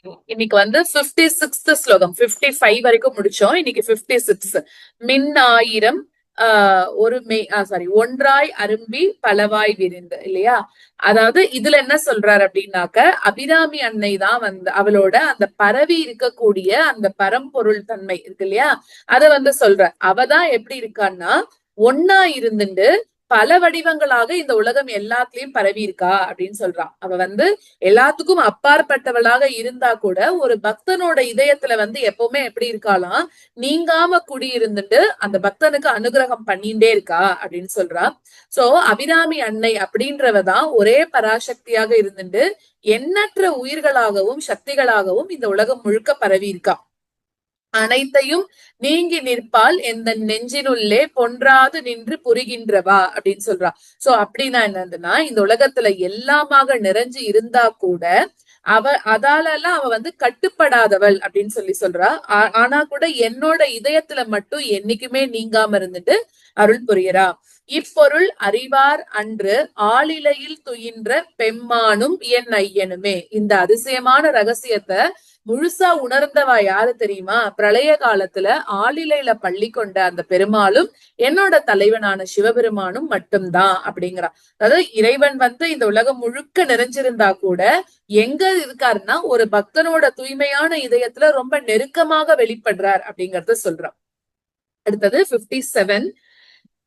இன்னைக்கு வந்து 56th ஸ்லோகம், 55 வரைக்கும் முடிச்சோம். இன்னைக்கு 56. மின் ஆயிரம் ஒரு சாரி, ஒன்றாய் அரும்பி பலவாய் விரிந்து, இல்லையா? அதாவது இதுல என்ன சொல்றாரு அப்படின்னாக்க, அபிராமி அன்னை தான் வந்து அவளோட அந்த பரவி இருக்கக்கூடிய அந்த பரம்பொருள் தன்மை இருக்கு இல்லையா, அத வந்து சொல்ற. அவதான் எப்படி இருக்கான்னா, ஒன்னா இருந்துட்டு பல வடிவங்களாக இந்த உலகம் எல்லாத்துலயும் பரவி இருக்கா அப்படின்னு சொல்றான். அவ வந்து எல்லாத்துக்கும் அப்பாற்பட்டவளாக இருந்தா கூட ஒரு பக்தனோட இதயத்துல வந்து எப்பவுமே எப்படி இருக்காளாம், நீங்காம குடியிருந்துட்டு அந்த பக்தனுக்கு அனுகிரகம் பண்ணிட்டே இருக்கா அப்படின்னு சொல்றா. சோ அபிராமி அன்னை அப்படின்றவதான் ஒரே பராசக்தியாக இருந்துட்டு எண்ணற்ற உயிர்களாகவும் சக்திகளாகவும் இந்த உலகம் முழுக்க பரவி இருக்கா. அனைத்தையும் நீங்கி நிற்பால் எந்த நெஞ்சினுள்ளே பொன்றாது நின்று புரிகின்றவா அப்படின்னு சொல்றா. சோ அப்படின்னா என்னதுன்னா, இந்த உலகத்துல எல்லாமாக நிறைஞ்சு இருந்தா கூட அவ அதாலெல்லாம் அவ வந்து கட்டுப்படாதவள் அப்படின்னு சொல்றா. ஆனா கூட என்னோட இதயத்துல மட்டும் என்னைக்குமே நீங்காம இருந்துட்டு அருள் புரியறா. இப்பொருள் அறிவார் அன்று ஆளிலையில் துயின்ற பெம்மானும் என் ஐயனுமே. இந்த அதிசயமான ரகசியத்தை முழுசா உணர்ந்தவா யாரு தெரியுமா? பிரளய காலத்துல ஆளிலையில பள்ளி கொண்ட அந்த பெருமாளும் என்னோட தலைவனான சிவபெருமானும் மட்டும்தான் அப்படிங்கிறான். அதாவது இறைவன் வந்து இந்த உலகம் முழுக்க நிறைஞ்சிருந்தா கூட எங்க இருக்காருன்னா ஒரு பக்தனோட தூய்மையான இதயத்துல ரொம்ப நெருக்கமாக வெளிப்படுறார் அப்படிங்கறத சொல்றான். அடுத்தது 57.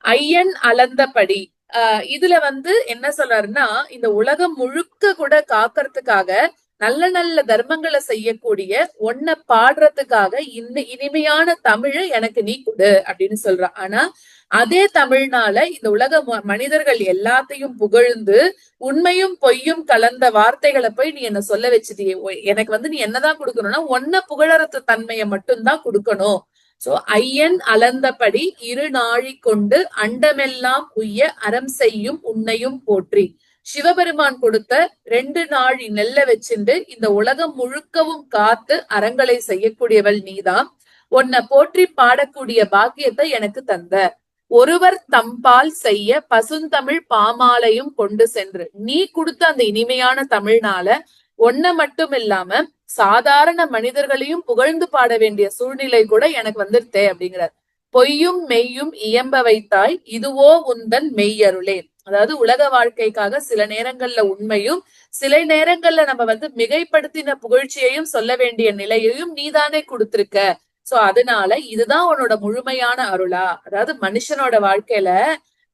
ஐயன் அளந்தபடி. இதுல வந்து என்ன சொல்றாருன்னா, இந்த உலகம் முழுக்க கூட காக்கறதுக்காக நல்ல நல்ல தர்மங்களை செய்யக்கூடிய ஒன்ன பாடுறதுக்காக இனிமையான தமிழ எனக்கு நீ கொடு அப்படின்னு சொல்றான். ஆனா அதே தமிழ்னால இந்த உலக மனிதர்கள் எல்லாத்தையும் புகழ்ந்து உண்மையும் பொய்யும் கலந்த வார்த்தைகளை போய் நீ என்ன சொல்ல வச்சுட்டியே, எனக்கு வந்து நீ என்னதான் கொடுக்கணும்னா ஒன்ன புகழறது தன்மையை மட்டும்தான் கொடுக்கணும். சோ ஐயன் அளந்தபடி இரு நாழி கொண்டு அண்டமெல்லாம் உய்ய அறம் செய்யும் உன்னையும் போற்றி. சிவபெருமான் கொடுத்த 2 நாழி நெல்ல வச்சுண்டு இந்த உலகம் முழுக்கவும் காத்து அறங்களை செய்யக்கூடியவள் நீதான். உன்னை போற்றி பாடக்கூடிய பாக்கியத்தை எனக்கு தந்த. ஒருவர் தம்பால் செய்ய பசுந்தமிழ் பாமாலையும் கொண்டு சென்று. நீ கொடுத்த அந்த இனிமையான தமிழ்னால ஒன்ன மட்டும் இல்லாம சாதாரண மனிதர்களையும் புகழ்ந்து பாட வேண்டிய சூழ்நிலை கூட எனக்கு வந்துருத்தே அப்படிங்கிறார். பொய்யும் மெய்யும் இயம்ப வைத்தாய் இதுவோ உந்தன் மெய்யருளே. அதாவது உலக வாழ்க்கைக்காக சில நேரங்கள்ல உண்மையும் சில நேரங்கள்ல நம்ம வந்து மிகைப்படுத்தின புகழ்ச்சியையும் சொல்ல வேண்டிய நிலையையும் நீதானே கொடுத்திருக்க. சோ அதனால இதுதான் உன்னோட முழுமையான அருளா. அதாவது மனுஷனோட வாழ்க்கையில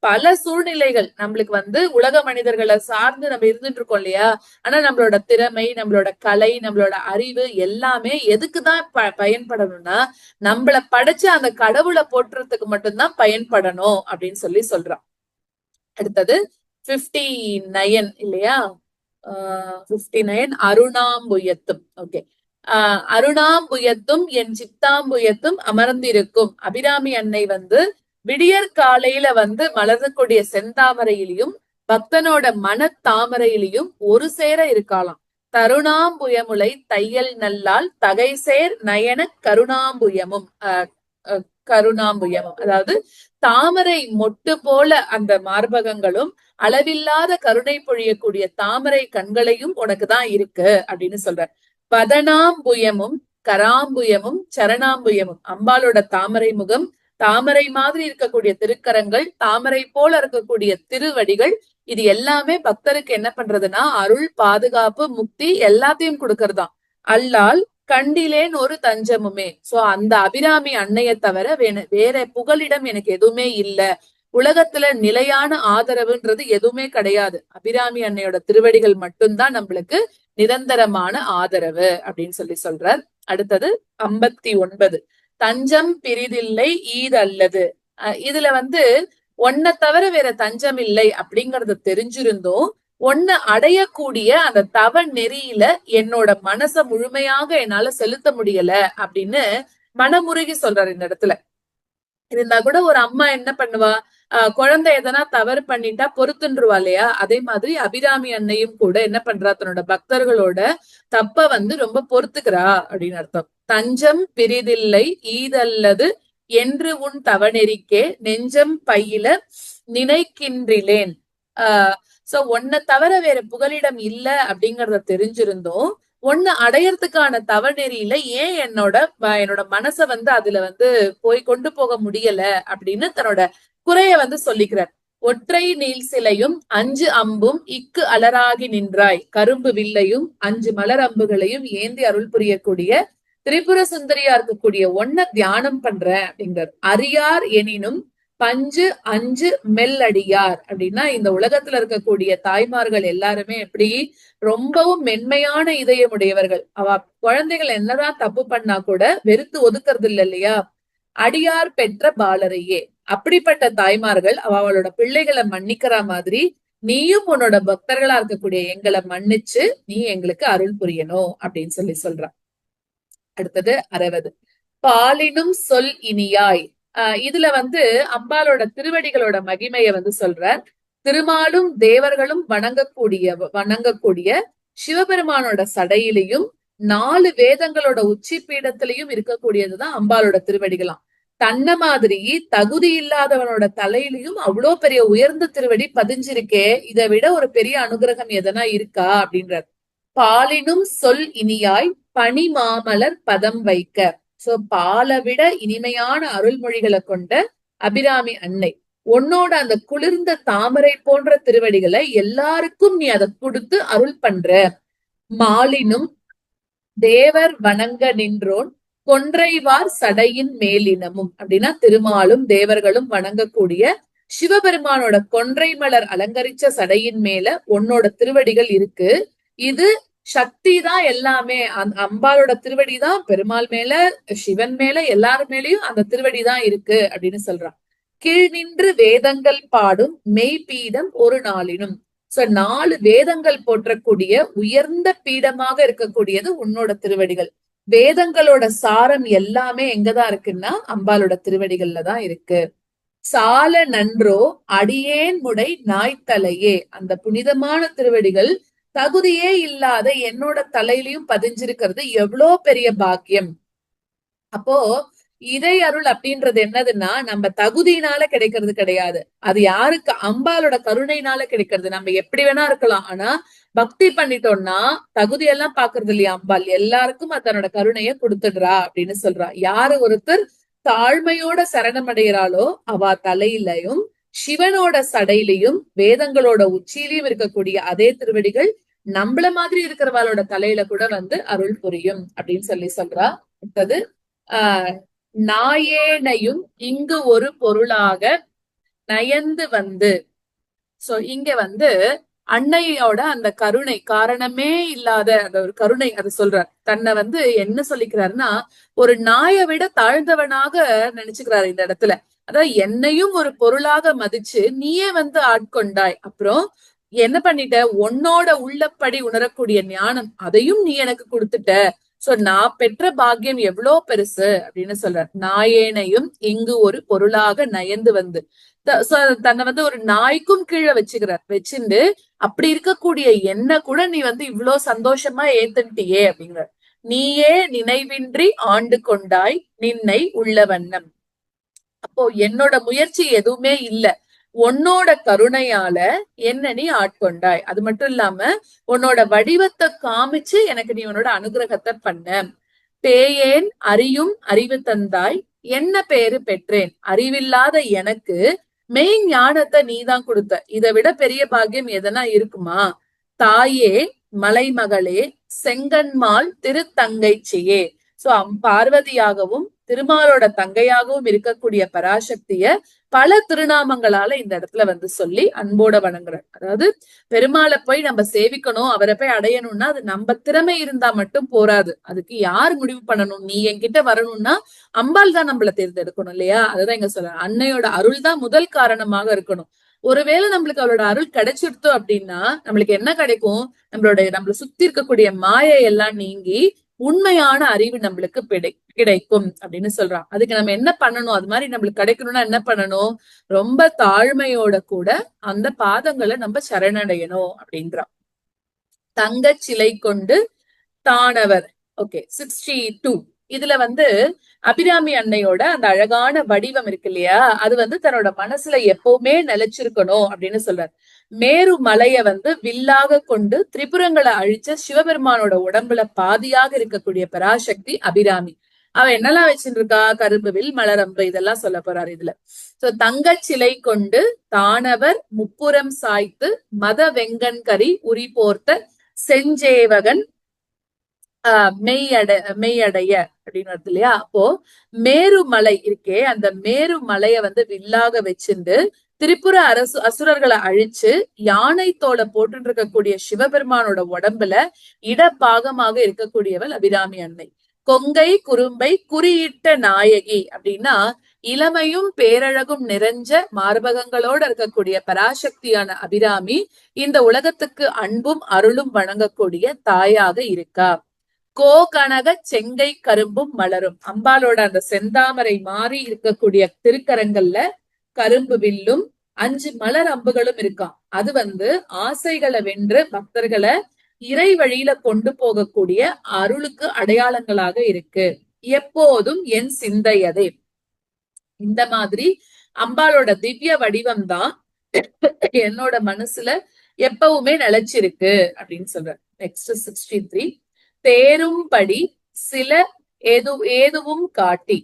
பல சூழ்நிலைகள் நம்மளுக்கு வந்து உலக மனிதர்களை சார்ந்து நம்ம இருந்துட்டு இருக்கோம் இல்லையா. ஆனா நம்மளோட திறமை, நம்மளோட கலை, நம்மளோட அறிவு எல்லாமே எதுக்குதான் பயன்படணும்னா நம்மள படைச்சு அந்த கடவுளை போற்றுறதுக்கு மட்டும்தான் பயன்படணும் அப்படின்னு சொல்றான். அடுத்தது 59 இல்லையா? 59 அருணாம்புயத்தும். ஓகே. அருணாம்புயத்தும் என் சித்தாம்புயத்தும் அமர்ந்திருக்கும் அபிராமி அன்னை வந்து விடியற் காலையில வந்து மலர்ந்தக்கூடிய செந்தாமரையிலையும் பக்தனோட மனத்தாமரையிலையும் ஒரு சேர இருக்காளாம். தருணாம்புயமுலை தையல் நல்லால் தகைசேர் நயன கருணாம்புயமும் கருணாம்புயமும். அதாவது தாமரை மொட்டு போல அந்த மார்பகங்களும் அளவில்லாத கருணை பொழியக்கூடிய தாமரை கண்களையும் உனக்குதான் இருக்கு அப்படின்னு சொல்ற. பதனாம்புயமும் கராம்புயமும் சரணாம்புயமும். அம்பாளோட தாமரை முகம், தாமரை மாதிரி இருக்கக்கூடிய திருக்கரங்கள், தாமரை போல இருக்கக்கூடிய திருவடிகள், இது எல்லாமே பக்தருக்கு என்ன பண்றதுன்னா அருள், பாதுகாப்பு, முக்தி எல்லாத்தையும் கொடுக்கறதாம். அல்லால் கண்டிலேன் ஒரு தஞ்சமுமே. சோ அந்த அபிராமி அன்னைய தவிர வேற புகலிடம் எனக்கு எதுவுமே இல்ல. உலகத்துல நிலையான ஆதரவுன்றது எதுவுமே கிடையாது. அபிராமி அன்னையோட திருவடிகள் மட்டும்தான் நம்மளுக்கு நிரந்தரமான ஆதரவு அப்படின்னு சொல்றார். அடுத்தது 59. தஞ்சம் பிரிதில்லை ஈதல்லது. இதுல வந்து ஒன்ன தவிர வேற தஞ்சம் இல்லை அப்படிங்கறது தெரிஞ்சிருந்தோம் ஒன்ன அடையக்கூடிய அந்த தவ நெறியில என்னோட மனச முழுமையாக என்னால செலுத்த முடியல அப்படின்னு மனமுருகி சொல்றாரு இந்த இடத்துல. இருந்தா கூட ஒரு அம்மா என்ன பண்ணுவா, குழந்தை எதனா தவறு பண்ணிட்டா பொறுத்துன்றுவா இல்லையா. அதே மாதிரி அபிராமி அன்னையும் கூட என்ன பண்றா, தன்னோட பக்தர்களோட தப்ப வந்து ரொம்ப பொறுத்துக்கிறா அப்படின்னு அர்த்தம். தஞ்சம் பிரிதில்லை ஈதல்லது என்று உன் தவநெறிக்கே நெஞ்சம் பயில நினைக்கின்றிலேன். சோ ஒன்ன தவிர வேற புகலிடம் இல்ல அப்படிங்கறத தெரிஞ்சிருந்தோம் ஒண்ணு அடையறதுக்கான தவநெறியில ஏன் என்னோட மனசை அதுல போய் கொண்டு போக முடியல அப்படின்னு தன்னோட குறைய சொல்லிக்கிறார். ஒற்றை நீள் சிலையும் 5 அம்பும் இக்கு அலராகி நின்றாய், கரும்பு வில்லையும் 5 மலர் அம்புகளையும் ஏந்தி அருள் புரியக்கூடிய திரிபுர சுந்தரியா இருக்கக்கூடிய ஒன்ன தியானம் பண்ற அப்படிங்கிறார். அறியார் எனினும் பஞ்சு அஞ்சு மெல்லடியார் அப்படின்னா இந்த உலகத்துல இருக்கக்கூடிய தாய்மார்கள் எல்லாருமே எப்படி ரொம்பவும் மென்மையான இதயமுடையவர்கள். அவ குழந்தைகள் என்னதான் தப்பு பண்ணா கூட வெறுத்து ஒதுக்குறது இல்லை இல்லையா. அடியார் பெற்ற பாலரையே, அப்படிப்பட்ட தாய்மார்கள் அவளோட பிள்ளைகளை மன்னிக்கிற மாதிரி நீயும் உன்னோட பக்தர்களா இருக்கக்கூடிய எங்களை மன்னிச்சு நீ எங்களுக்கு அருள் புரியணும் அப்படின்னு சொல்ற. அடுத்தது 60. பாலினும் சொல் இனியாய். இதுல அம்பாலோட திருவடிகளோட மகிமைய சொல்றார். திருமாலும் தேவர்களும் வணங்கக்கூடிய சிவபெருமானோட சடையிலையும் 4 வேதங்களோட உச்சி பீடத்திலையும் இருக்கக்கூடியதுதான் அம்பாலோட திருவடிகளாம். தன்ன மாதிரி தகுதி இல்லாதவனோட தலையிலையும் அவ்வளோ பெரிய உயர்ந்த திருவடி பதிஞ்சிருக்கே, இதை விட ஒரு பெரிய அனுகிரகம் எதனா இருக்கா அப்படின்றார். பாலினும் சொல் இனியாய் பனி மாமலர் பதம் வைக்க. சோ பாலை விட இனிமையான அருள்மொழிகளை கொண்ட அபிராமி அன்னை, உன்னோட அந்த குளிர்ந்த தாமரை போன்ற திருவடிகளை எல்லாருக்கும் நீ அதை கொடுத்து அருள் பண்ற. மாலினும் தேவர் வணங்க நின்றோன் கொன்றைவார் சடையின் மேலினமும் அப்படின்னா திருமாலும் தேவர்களும் வணங்கக்கூடிய சிவபெருமானோட கொன்றை மலர் அலங்கரிச்ச சடையின் மேல உன்னோட திருவடிகள் இருக்கு. இது சக்தி தான் எல்லாமே. அம்பாலோட திருவடி தான் பெருமாள் மேல, சிவன் மேல, எல்லாரு மேலயும் அந்த திருவடி தான் இருக்கு அப்படின்னு சொல்றான். கீழ் நின்று வேதங்கள் பாடும் மெய்பீடம் ஒரு நாளினும். சோ 4 வேதங்கள் போற்றக்கூடிய உயர்ந்த பீடமாக இருக்கக்கூடியது உன்னோட திருவடிகள். வேதங்களோட சாரம் எல்லாமே எங்கதான் இருக்குன்னா அம்பாலோட திருவடிகள்ல தான் இருக்கு. சால நன்றோ அடியேன் முடை நாய்த்தலையே. அந்த புனிதமான திருவடிகள் தகுதியே இல்லாத என்னோட தலையிலையும் பதிஞ்சிருக்கிறது எவ்வளோ பெரிய பாக்கியம். அப்போ இறை அருள் அப்படின்றது என்னதுன்னா நம்ம தகுதியினால கிடைக்கிறது கிடையாது. அது யாருக்கு? அம்பாலோட கருணையினால கிடைக்கிறது. நம்ம எப்படி வேணா இருக்கலாம், ஆனா பக்தி பண்ணிட்டோம்னா தகுதியெல்லாம் பாக்குறது இல்லையா அம்பாள், எல்லாருக்கும் தன்னோட கருணைய கொடுத்துடுறா அப்படின்னு சொல்றா. யாரு ஒருத்தர் தாழ்மையோட சரணமடைகிறாளோ அவ தலையிலையும் சிவனோட சடையிலையும் வேதங்களோட உச்சியிலையும் இருக்கக்கூடிய அதே திருவடிகள் நம்மள மாதிரி இருக்கிறவாளோட தலையில கூட அருள் புரியும் அப்படின்னு சொல்றா. அடுத்தது நாயேனையும் இங்கு ஒரு பொருளாக நயந்து சோ இங்க அன்னையோட அந்த கருணை, காரணமே இல்லாத அந்த ஒரு கருணை அதை சொல்றார். தன்னை என்ன சொல்லிக்கிறாருன்னா ஒரு நாயை விட தாழ்ந்தவனாக நினைச்சுக்கிறாரு இந்த இடத்துல. அதாவது என்னையும் ஒரு பொருளாக மதிச்சு நீயே ஆட்கொண்டாய், அப்புறம் என்ன பண்ணிட்ட, உன்னோட உள்ளப்படி உணரக்கூடிய ஞானம் அதையும் நீ எனக்கு கொடுத்துட்ட. சோ நான் பெற்ற பாக்கியம் எவ்வளவு பெருசு அப்படின்னு சொல்ற. நாயேனையும் இங்கு ஒரு பொருளாக நயந்து தன்னை ஒரு நாய்க்கும் கீழே வச்சுண்டு அப்படி இருக்கக்கூடிய என்ன கூட நீ இவ்வளவு சந்தோஷமா ஏத்துட்டியே அப்படிங்கிற. நீயே நினைவின்றி ஆண்டு கொண்டாய் நின்னை உள்ள வண்ணம். அப்போ என்னோட முயற்சி எதுவுமே இல்ல, உன்னோட கருணையால என்ன நீ ஆட்கொண்டாய். அது மட்டும் இல்லாம உன்னோட வடிவத்தை காமிச்சு எனக்கு நீ உன்னோட அனுகிரகத்தை பண்ண. பேயேன் அறியும் அறிவு தந்தாய் என்ன பேரு பெற்றேன். அறிவில்லாத எனக்கு மெய் ஞானத்தை நீதான் கொடுத்த. இதை விட பெரிய பாக்கியம் எதனா இருக்குமா? தாயே மலைமகளே செங்கன்மால் திருத்தங்கைச்சியே. சோ பார்வதியாகவும் திருமாலோட தங்கையாகவும் இருக்கக்கூடிய பராசக்திய பல திருநாமங்களால இந்த இடத்துல சொல்லி அன்போட வணங்குறார். அதாவது பெருமாளை போய் நம்ம சேவிக்கணும், அவரை போய் அடையணும்னா அது நம்ம திறமை இருந்தா மட்டும் போராது. அதுக்கு யார் முடிவு பண்ணணும்? நீ என்கிட்ட வரணும்னா அம்பாள் தான் நம்மள தேர்ந்தெடுக்கணும் இல்லையா? அதுதான் இங்க சொல்ற. அன்னையோட அருள் தான் முதல் காரணமாக இருக்கணும். ஒருவேளை நம்மளுக்கு அவளோட அருள் கிடைச்சிருத்தோம் அப்படின்னா நம்மளுக்கு என்ன கிடைக்கும்? நம்மள சுத்தி இருக்கக்கூடிய மாயை எல்லாம் நீங்கி உண்மையான அறிவு நம்மளுக்கு கிடைக்கும் அப்படின்னு சொல்றான். அதுக்கு நம்ம என்ன பண்ணணும்? அது மாதிரி நம்மளுக்கு கிடைக்கணும்னா என்ன பண்ணணும்? ரொம்ப தாழ்மையோட கூட அந்த பாதங்களை நம்ம சரணடையணும் அப்படின்றான். தங்க சிலை கொண்டு தானவர். ஓகே, 62. இதுல வந்து அபிராமி அன்னையோட அந்த அழகான வடிவம் இருக்கு இல்லையா, அது வந்து தன்னோட மனசுல எப்பவுமே நிலைச்சிருக்கணும் அப்படின்னு சொல்றாரு. மேரு மலைய வந்து வில்லாக கொண்டு திரிபுரங்களை அழிச்ச சிவபெருமானோட உடம்புல பாதியாக இருக்கக்கூடிய பராசக்தி அபிராமி. அவ என்னெல்லாம் வச்சுட்டு இருக்கா, கரும்பு வில், மலரம்பு, இதெல்லாம் சொல்ல போறாரு இதுல. சோ தங்கச் சிலை கொண்டு தானவர் முப்புறம் சாய்த்து மத வெங்கண்கரி உரி போர்த்த செஞ்சேவகன் மெய்யடைய அப்படின்னு வருது இல்லையா. அப்போ மேருமலை இருக்கே, அந்த மேருமலைய வந்து வில்லாக வச்சிருந்து திரிபுர அசுரர்களை அழிச்சு யானை தோலை போட்டு இருக்கக்கூடிய சிவபெருமானோட உடம்புல இடப்பாகமாக இருக்கக்கூடியவள் அபிராமி அன்னை. கொங்கை குறும்பை குறியிட்ட நாயகி அப்படின்னா இளமையும் பேரழகும் நிறைஞ்ச மார்பகங்களோட இருக்கக்கூடிய பராசக்தியான அபிராமி இந்த உலகத்துக்கு அன்பும் அருளும் வழங்கக்கூடிய தாயாக இருக்கா. கோகனக செங்கை கரும்பும் மலரும், அம்பாலோட அந்த செந்தாமரை மாறி இருக்கக்கூடிய திருக்கரங்கள்ல கரும்பு வில்லும் 5 மலர் அம்புகளும் இருக்காம். அது வந்து ஆசைகளை வென்று பக்தர்களை இறை வழியில கொண்டு போகக்கூடிய அருளுக்கு அடையாளங்களாக இருக்கு. எப்போதும் என் சிந்தையதே. இந்த மாதிரி அம்பாலோட திவ்ய வடிவம் தான் என்னோட மனசுல எப்பவுமே நிலைச்சிருக்கு அப்படின்னு சொல்ற. நெக்ஸ்ட் 63. தேரும்படி சில ஏதுவும் காட்டி.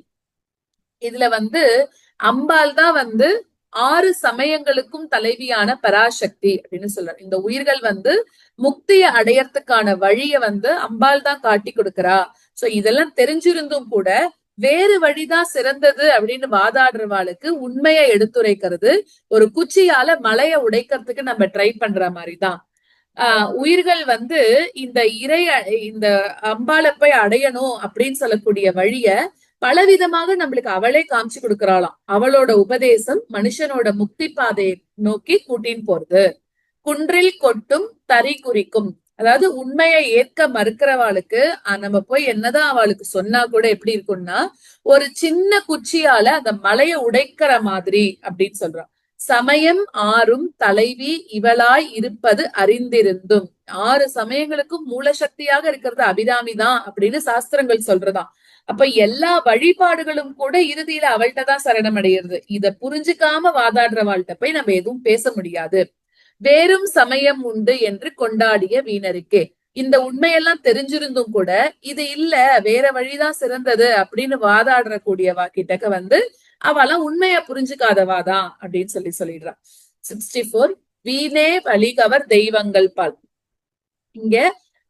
இதுல வந்து அம்பாள் தான் வந்து 6 சமயங்களுக்கும் தலைவியான பராசக்தி அப்படின்னு சொல்றாரு. இந்த உயிர்கள் வந்து முக்திய அடையறதுக்கான வழிய வந்து அம்பாள் தான் காட்டி கொடுக்கறா. சோ இதெல்லாம் தெரிஞ்சிருந்தும் கூட வேறு வழிதான் சிறந்தது அப்படின்னு வாதாடுறவாளுக்கு உண்மையை எடுத்துரைக்கிறது. ஒரு குச்சியால மலைய உடைக்கிறதுக்கு நம்ம ட்ரை பண்ற மாதிரிதான். உயிர்கள் வந்து இந்த அம்பாளை போய் அடையணும் அப்படின்னு சொல்லக்கூடிய வழிய பலவிதமாக நம்மளுக்கு அவளே காமிச்சு கொடுக்கறாளாம். அவளோட உபதேசம் மனுஷனோட முக்தி பாதையை நோக்கி கூட்டின்னு போறது. குன்றில் கொட்டும் தறி குறிக்கும், அதாவது உண்மையை ஏற்க மறுக்கிறவாளுக்கு நம்ம போய் என்னதான் அவளுக்கு சொன்னா கூட எப்படி இருக்கும்னா ஒரு சின்ன குச்சியால அந்த மலையை உடைக்கிற மாதிரி அப்படின்னு சொல்றான். சமயம் 6ம் தலைவி இவளாய் இருப்பது அறிந்திருந்தும், 6 சமயங்களுக்கும் மூலசக்தியாக இருக்கிறது அபிராமி தான் அப்படின்னு சாஸ்திரங்கள் சொல்றதாம். அப்ப எல்லா வழிபாடுகளும் கூட இறுதியில அவள்கிட்ட தான் சரணம் அடைகிறது. இத புரிஞ்சுக்காம வாதாடுறவாள்கிட்ட போய் நம்ம எதுவும் பேச முடியாது. வேறும் சமயம் உண்டு என்று கொண்டாடிய வீணருக்கே, இந்த உண்மையெல்லாம் தெரிஞ்சிருந்தும் கூட இது இல்ல வேற வழிதான் சிறந்தது அப்படின்னு வாதாடுற கூடியவா கிட்டக்க வந்து அவெல்லாம் உண்மைய புரிஞ்சுக்காதவாதான் அப்படின்னு சொல்லிடுறான். 64. வீணே வழிகவர் தெய்வங்கள் பால். இங்க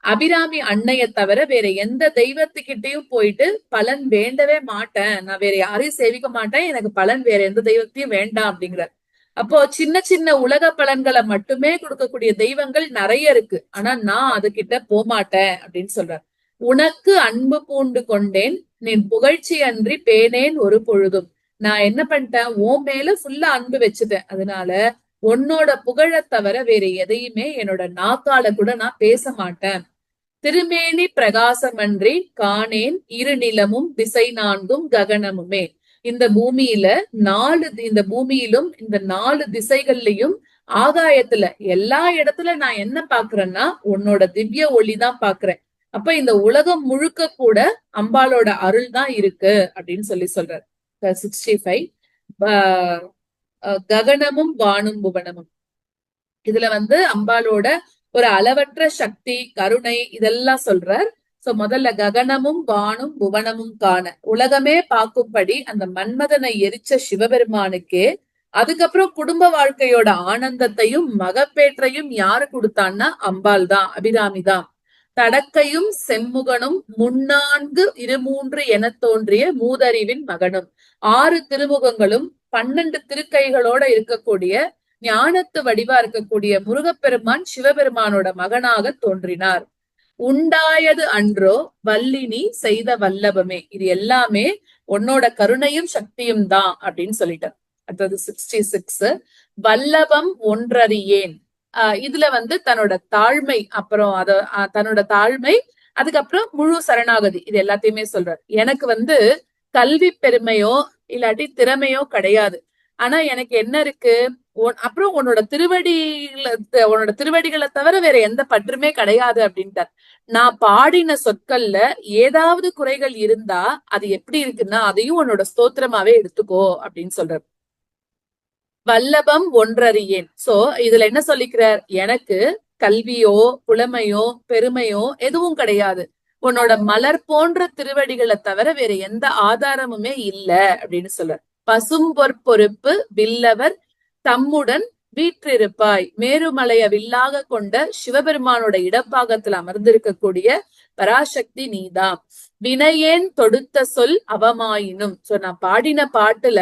அபிராமி அன்னைய தவிர வேற எந்த தெய்வத்துக்கிட்டையும் போயிட்டு பலன் வேண்டவே மாட்டேன், நான் வேற யாரையும் சேவிக்க மாட்டேன், எனக்கு பலன் வேற எந்த தெய்வத்தையும் வேண்டாம் அப்படிங்கிற. அப்போ சின்ன சின்ன உலக பலன்களை மட்டுமே கொடுக்கக்கூடிய தெய்வங்கள் நிறைய இருக்கு. ஆனா நான் அது கிட்ட போமாட்டேன் அப்படின்னு சொல்றார். உனக்கு அன்பு பூண்டு கொண்டேன் நின் புகழ்ச்சி அன்றி பேனேன் ஒரு பொழுதும். நான் என்ன பண்ணிட்டேன், உன் மேல ஃபுல்லா அன்பு வச்சுட்டேன். அதனால உன்னோட புகழ தவிர வேற எதையுமே என்னோட நாக்கால கூட நான் பேச மாட்டேன். திருமேனி பிரகாசமன்றி காணேன் இரு நிலமும் திசை 4ம் ககனமுமே. இந்த பூமியிலும் இந்த 4 திசைகள்லயும் ஆகாயத்துல எல்லா இடத்துல நான் என்ன பாக்குறேன்னா உன்னோட திவ்ய ஒளிதான் பாக்குறேன். அப்ப இந்த உலகம் முழுக்க கூட அம்பாளோட அருள் தான் இருக்கு அப்படின்னு சொல்றாரு. 65. ககனமும் வானும் புவனமும். இதுல வந்து அம்பாளோட ஒரு அளவற்ற சக்தி, கருணை இதெல்லாம் சொல்றார். சோ முதல்ல ககனமும் வானும் புவனமும் காண, உலகமே பார்க்கும்படி அந்த மன்மதனை எரிச்ச சிவபெருமானுக்கே அதுக்கப்புறம் குடும்ப வாழ்க்கையோட ஆனந்தத்தையும் மகப்பேற்றையும் யாரு கொடுத்தான்னா அம்பாள் தான், அபிராமி தான். தடக்கையும் செம்முகனும் 3 என தோன்றிய மூதறிவின் மகனும், 6 திருமுகங்களும் 12 திருக்கைகளோட இருக்கக்கூடிய ஞானத்து வடிவா இருக்கக்கூடிய முருகப்பெருமான் சிவபெருமானோட மகனாக தோன்றினார். உண்டாயது அன்றோ வல்லினி செய்த வல்லபமே. இது எல்லாமே உன்னோட கருணையும் சக்தியும் தான் அப்படின்னு சொல்லிட்டார். அடுத்தது 66. வல்லபம் ஒன்றறியேன். இதுல வந்து தன்னோட தாழ்மை, அப்புறம் தன்னோட தாழ்மை, அதுக்கப்புறம் முழு சரணாகதி, இது எல்லாத்தையுமே சொல்றார். எனக்கு வந்து கல்வி பெருமையோ இல்லாட்டி திறமையோ கிடையாது. ஆனா எனக்கு என்ன இருக்கு, அப்புறம் உன்னோட திருவடிகளை தவிர வேற எந்த பற்றுமே கிடையாது அப்படின்ட்டார். நான் பாடின சொற்கள்ல ஏதாவது குறைகள் இருந்தா அது எப்படி இருக்குன்னா அதையும் உன்னோட ஸ்தோத்திரமாவே எடுத்துக்கோ அப்படின்னு சொல்றார். வல்லபம் ஒன்றறியேன். சோ இதுல என்ன சொல்லிக்கிறார், எனக்கு கல்வியோ புலமையோ பெருமையோ எதுவும் கிடையாது, உன்னோட மலர் போன்ற திருவடிகளை தவிர வேற எந்த ஆதாரமுமே இல்ல அப்படின்னு சொல்றார். பசும் பொற்பொறுப்பு வில்லவர் தம்முடன் வீற்றிருப்பாய். மேருமலைய வில்லாக கொண்ட சிவபெருமானோட இடப்பாகத்துல அமர்ந்திருக்கக்கூடிய பராசக்தி நீதான். வினையேன் தொடுத்த சொல் அவமாயினும். சோ நான் பாடின பாட்டுல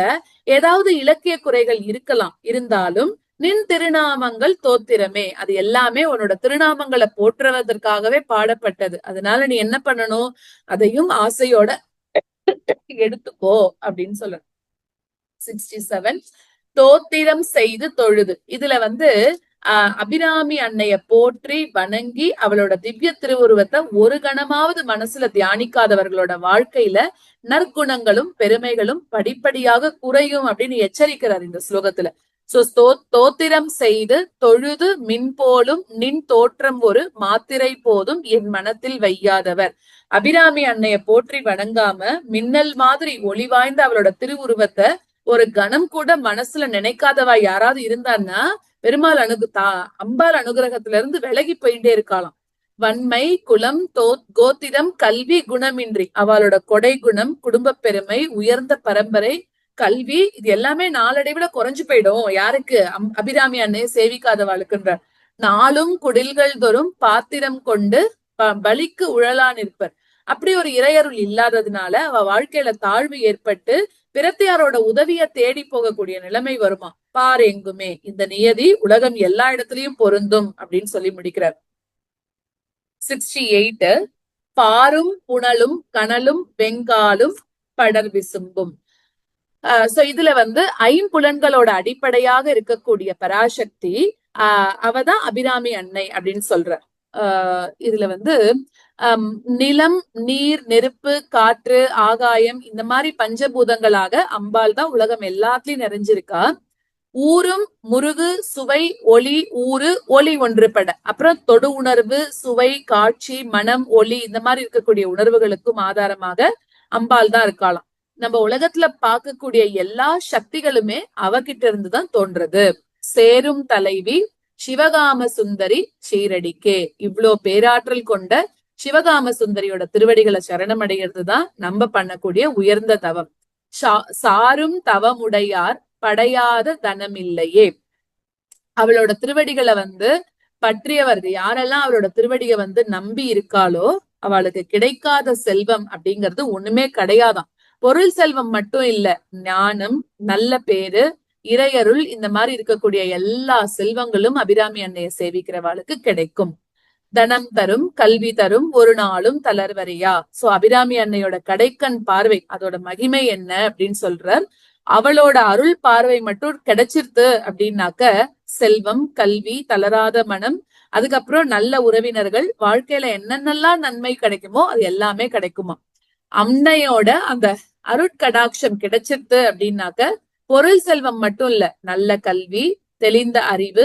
ஏதாவது இலக்கிய குறைகள் இருக்கலாம், இருந்தாலும் நின் திருநாமங்கள் தோத்திரமே, அது எல்லாமே உன்னோட திருநாமங்களை போற்றுவதற்காகவே பாடப்பட்டது. அதனால நீ என்ன பண்ணணும், அதையும் ஆசையோட எடுத்துக்கோ அப்படின்னு சொல்ல. 67 தோத்திரம் செய்து தொழுது. இதுல அபிராமி அன்னைய போற்றி வணங்கி அவளோட திவ்ய திருவுருவத்தை ஒரு கணமாவது மனசுல தியானிக்காதவர்களோட வாழ்க்கையில நற்குணங்களும் பெருமைகளும் படிப்படியாக குறையும் அப்படின்னு எச்சரிக்கிறார் இந்த ஸ்லோகத்துல. சோ தோத்திரம் செய்து தொழுது மின்போலும் நின் தோற்றம் ஒரு மாத்திரை போதும் என் மனத்தில் வையாதவர். அபிராமி அன்னைய போற்றி வணங்காம மின்னல் மாதிரி ஒளி வாய்ந்த அவளோட திருவுருவத்தை ஒரு கணம் கூட மனசுல நினைக்காதவா யாராவது இருந்தான்னா பெருமாள் அம்பாள் அனுகிரகத்துல இருந்து விலகி போயிட்டே இருக்கலாம். வன்மை குலம் கோத்திரம் கல்வி குணமின்றி அவளோட கொடை குணம் குடும்ப பெருமை உயர்ந்த பரம்பரை கல்வி இது எல்லாமே நாளடைவுல குறைஞ்சு போயிடும். யாருக்கு, அபிராமி அன்னையை சேவிக்காதவாளுக்குன்ற. நாளும் குடில்கள் தோறும் பாத்திரம் கொண்டு பலிக்கு உழலா நிற்பர். அப்படி ஒரு இறையருள் இல்லாததுனால அவ வாழ்க்கையில தாழ்வு ஏற்பட்டு பிரத்தியாரோட உதவிய தேடி போகக்கூடிய நிலைமை வருமா. பார் எங்குமே இந்த நியதி உலகம் எல்லா இடத்துலயும் பொருந்தும் அப்படின்னு சொல்லி முடிக்கிறார். 68 பாரும் புனலும் கனலும் வெங்காலும் படர் விசும்பும். சோ இதுல ஐம்புலன்களோட அடிப்படையாக இருக்கக்கூடிய பராசக்தி அவதான் அபிராமி அன்னை அப்படின்னு சொல்ற. இதுல நிலம் நீர் நெருப்பு காற்று ஆகாயம் இந்த மாதிரி பஞ்சபூதங்களாக அம்பாள் தான் உலகம் எல்லாத்துலயும் நிறைஞ்சிருக்கா. ஊரும் முருகு சுவை ஒளி ஊறு ஒளி ஒன்றுபட. அப்புறம் தொடு உணர்வு சுவை காட்சி மனம் ஒளி இந்த மாதிரி இருக்கக்கூடிய உணர்வுகளுக்கும் ஆதாரமாக அம்பாள் தான் இருக்கலாம். நம்ம உலகத்துல பார்க்கக்கூடிய எல்லா சக்திகளுமே அவகிட்ட இருந்துதான் தோன்றது. சேரும் தலைவி சிவகாம சுந்தரி சீரடிக்கே. இவ்வளோ பேராற்றல் கொண்ட சிவகாம சுந்தரியோட திருவடிகளை சரணமடைகிறதுதான் நம்ம பண்ணக்கூடிய உயர்ந்த தவம். சாரும் தவமுடையார் படையாத தனமில்லையே. அவளோட திருவடிகளை பற்றியவர் யாரெல்லாம் அவளோட திருவடியை நம்பி இருக்காளோ அவளுக்கு கிடைக்காத செல்வம் அப்படிங்கிறது ஒண்ணுமே கிடையாதான். பொருள் செல்வம் மட்டும் இல்ல, ஞானம் நல்ல பேரு இறையருள் இந்த மாதிரி இருக்கக்கூடிய எல்லா செல்வங்களும் அபிராமி அன்னையை சேவிக்கிறவாளுக்கு கிடைக்கும். தனம் தரும் கல்வி தரும் ஒரு நாளும் தளர்வரையா. சோ அபிராமி அன்னையோட கடைக்கண் பார்வை அதோட மகிமை என்ன அப்படின்னு சொல்றார். அவளோட அருள் பார்வை மட்டும் கிடைச்சிருது அப்படின்னாக்க செல்வம் கல்வி தளராத மனம் அதுக்கப்புறம் நல்ல உறவினர்கள் வாழ்க்கையில என்னென்னலாம் நன்மை கிடைக்குமோ அது எல்லாமே கிடைக்குமா. அன்னையோட அந்த அருட்கடாட்சம் கிடைச்சிருது அப்படின்னாக்க பொருள் செல்வம் மட்டும் இல்ல, நல்ல கல்வி தெளிந்த அறிவு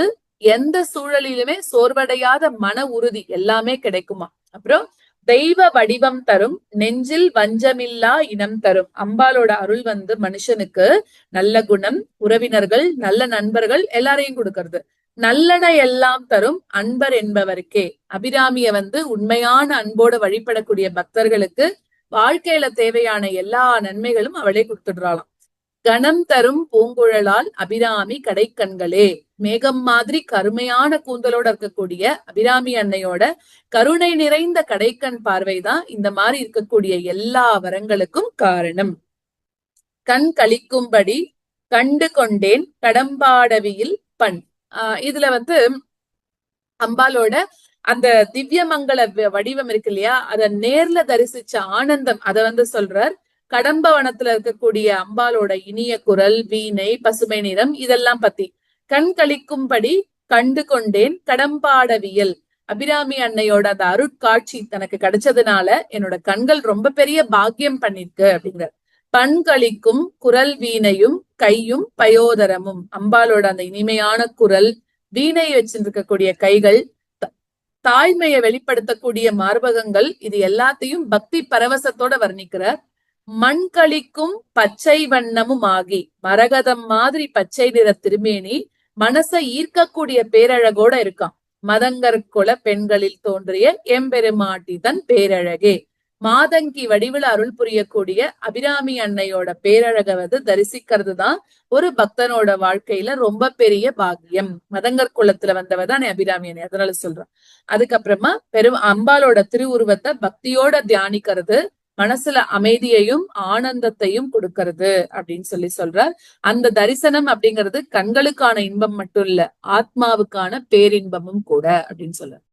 எந்த சூழலிலுமே சோர்வடையாத மன உறுதி எல்லாமே கிடைக்குமா. அப்புறம் தெய்வ வடிவம் தரும் நெஞ்சில் வஞ்சமில்லா இனம் தரும். அம்பாலோட அருள் மனுஷனுக்கு நல்ல குணம் உறவினர்கள் நல்ல நண்பர்கள் எல்லாரையும் கொடுக்கறது. நல்லன எல்லாம் தரும் அன்பர் என்பவருக்கே. அபிராமிய உண்மையான அன்போடு வழிபடக்கூடிய பக்தர்களுக்கு வாழ்க்கையில தேவையான எல்லா நன்மைகளும் அவளே கொடுத்துடுறாளாம். கணம் தரும் பூங்குழலால் அபிராமி கடைக்கண்களே. மேகம் மாதிரி கருமையான கூந்தலோட இருக்கக்கூடிய அபிராமி அன்னையோட கருணை நிறைந்த கடைக்கண் பார்வைதான் இந்த மாதிரி இருக்கக்கூடிய எல்லா வரங்களுக்கும் காரணம். கண் கழிக்கும்படி கண்டு கொண்டேன் கடம்பாடவியில் பண். இதுல அம்பாலோட அந்த திவ்யமங்கல வடிவம் இருக்கு இல்லையா, அத நேர்ல தரிசிச்ச ஆனந்தம் அத சொல்றார். கடம்பவனத்துல இருக்கக்கூடிய அம்பாலோட இனிய குரல் வீணை பசுமை நிறம் இதெல்லாம் பத்தி. கண் கழிக்கும்படி கண்டு கொண்டேன் கடம்பாடவியல். அபிராமி அன்னையோட அந்த அருட்காட்சி தனக்கு கிடைச்சதுனால என்னோட கண்கள் ரொம்ப பெரிய பாக்கியம் பண்ணிருக்கு அப்படிங்கிற. பண்களிக்கும் குரல் வீணையும் கையும் பயோதரமும். அம்பாளோட அந்த இனிமையான குரல், வீணை வச்சிருக்கக்கூடிய கைகள், தாய்மையை வெளிப்படுத்தக்கூடிய மார்பகங்கள், இது எல்லாத்தையும் பக்தி பரவசத்தோட வர்ணிக்கிறார். மண்களிக்கும் பச்சை வண்ணமும் ஆகி, மரகதம் மாதிரி பச்சை நிற திருமேனி, மனசை ஈர்க்கக்கூடிய பேரழகோட இருக்கான். மதங்கற்குல பெண்களில் தோன்றிய எம்பெருமாட்டி தன் பேரழகே. மாதங்கி வடிவில் அருள் புரியக்கூடிய அபிராமி அன்னையோட பேரழக தரிசிக்கிறது தான் ஒரு பக்தனோட வாழ்க்கையில ரொம்ப பெரிய பாக்கியம். மதங்கர் குலத்துல வந்தவ தான் அபிராமி அன்னை, அதனால சொல்றேன். அதுக்கப்புறமா அம்பாளோட திருவுருவத்தை பக்தியோட தியானிக்கிறது மனசுல அமைதியையும் ஆனந்தத்தையும் கொடுக்கறது அப்படின்னு சொல்றார். அந்த தரிசனம் அப்படிங்கிறது கண்களுக்கான இன்பம் மட்டும் இல்ல, ஆத்மாவுக்கான பேரின்பமும் கூட அப்படின்னு சொல்றார்.